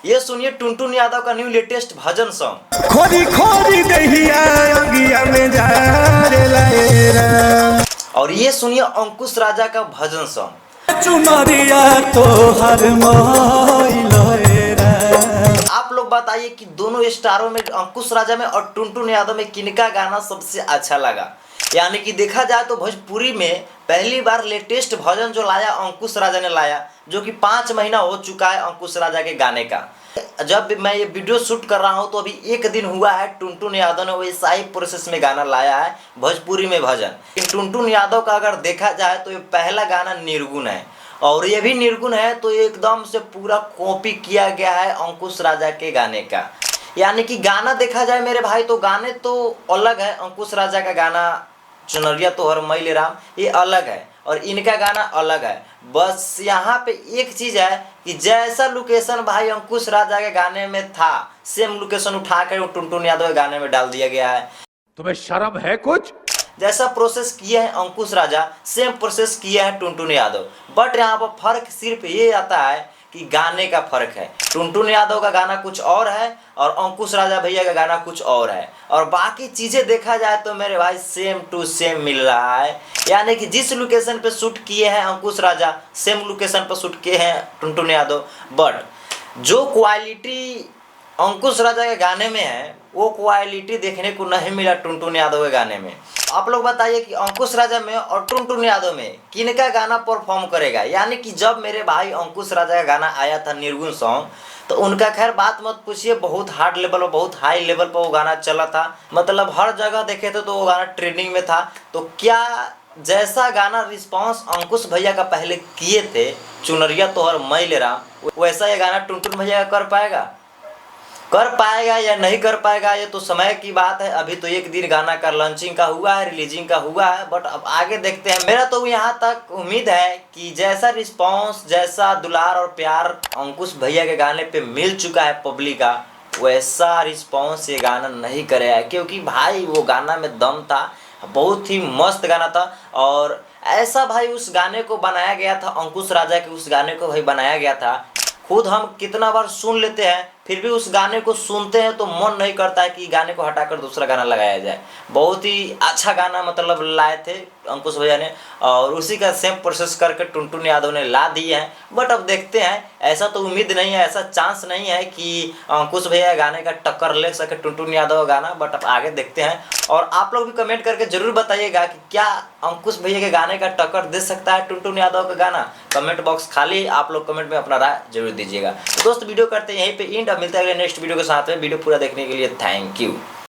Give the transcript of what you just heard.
ये सुनिए टुनटुन यादव का न्यू लेटेस्ट भजन सॉन्ग। खोदी खोदी दहिया अंगिया में जा रे लाएरा। और ये सुनिए अंकुश राजा का भजन सॉन्ग। चुनरिया तो हर मोइलेरा। आप लोग बताइए कि दोनों स्टारों में अंकुश राजा में और टुनटुन यादव में किनका गाना सबसे अच्छा लगा। यानी कि देखा जाए तो भोजपुरी में पहली बार लेटेस्ट भजन जो लाया अंकुश राजा ने लाया, जो कि 5 महीना हो चुका है अंकुश राजा के गाने का। जब मैं ये वीडियो शूट कर रहा हूँ तो अभी 1 दिन हुआ है टुनटुन यादव ने वैसा ही प्रोसेस में गाना लाया है भोजपुरी में भजन। टुनटुन यादव का अगर देखा जाए तो ये पहला गाना निर्गुण है, और ये भी निर्गुण है तो एकदम से पूरा कॉपी किया गया है अंकुश राजा के गाने का। यानी कि गाना देखा जाए मेरे भाई तो गाने तो अलग है। अंकुश राजा का गाना चुनरिया तोहर मैल राम ये अलग है और इनका गाना अलग है। बस यहाँ पे एक चीज़ है कि जैसा लोकेशन भाई अंकुश राजा के गाने में था, सेम लोकेशन उठा कर टुनटुन यादव के गाने में डाल दिया गया है। तुम्हें शर्म है कुछ? जैसा प्रोसेस किया है अंकुश राजा, सेम प्रोसेस किया है टुनटुन यादव। बट यहाँ पर फर्क सिर्फ ये आता है कि गाने का फर्क है। टुनटुन यादव का गाना कुछ और है और अंकुश राजा भैया का गाना कुछ और है, और बाकी चीज़ें देखा जाए तो मेरे भाई सेम टू सेम मिल रहा है। यानी कि जिस लोकेशन पे शूट किए हैं अंकुश राजा, सेम लोकेशन पर शूट किए हैं टुनटुन यादव। बट जो क्वालिटी अंकुश राजा के गाने में है वो क्वालिटी देखने को नहीं मिला टुनटुन यादव के गाने में। आप लोग बताइए कि अंकुश राजा में और टुनटुन यादव में किनका गाना परफॉर्म करेगा। यानी कि जब मेरे भाई अंकुश राजा का गाना आया था निर्गुण सॉन्ग, तो उनका खैर बात मत पूछिए, बहुत हार्ड लेवल पर, बहुत हाई लेवल पर वो गाना चला था। मतलब हर जगह देखे थे तो वो गाना ट्रेंडिंग में था। तो क्या जैसा गाना रिस्पांस अंकुश भैया का पहले किए थे चुनरिया तोहर मैल राम, वैसा ये गाना टुनटुन भैया का कर पाएगा या नहीं कर पाएगा ये तो समय की बात है। अभी तो 1 दिन गाना का लॉन्चिंग का हुआ है, रिलीजिंग का हुआ है, बट अब आगे देखते हैं। मेरा तो यहाँ तक उम्मीद है कि जैसा रिस्पांस, जैसा दुलार और प्यार अंकुश भैया के गाने पे मिल चुका है पब्लिक का, वैसा रिस्पांस ये गाना नहीं करेगा। क्योंकि भाई वो गाना में दम था, बहुत ही मस्त गाना था। और ऐसा भाई उस गाने को बनाया गया था, अंकुश राजा के उस गाने को भाई बनाया गया था। खुद हम कितना बार सुन लेते हैं फिर भी उस गाने को सुनते हैं तो मन नहीं करता है कि गाने को हटाकर दूसरा गाना लगाया जाए। बहुत ही अच्छा गाना मतलब लाए थे अंकुश भैया ने, और उसी का सेम प्रोसेस करके टुनटुन यादव ने ला दिए हैं। बट अब देखते हैं, ऐसा तो उम्मीद नहीं है, ऐसा चांस नहीं है कि अंकुश भैया गाने का टक्कर ले सके टुनटुन यादव का गाना। बट अब आगे देखते हैं, और आप लोग भी कमेंट करके जरूर बताइएगा कि क्या अंकुश भैया के गाने का टक्कर दे सकता है टुनटुन यादव का गाना। कमेंट बॉक्स खाली, आप लोग कमेंट में अपना राय जरूर दीजिएगा। तो दोस्त वीडियो करते हैं यहीं पे एंड। अब मिलते हैं अगले नेक्स्ट वीडियो के साथ में। वीडियो पूरा देखने के लिए थैंक यू।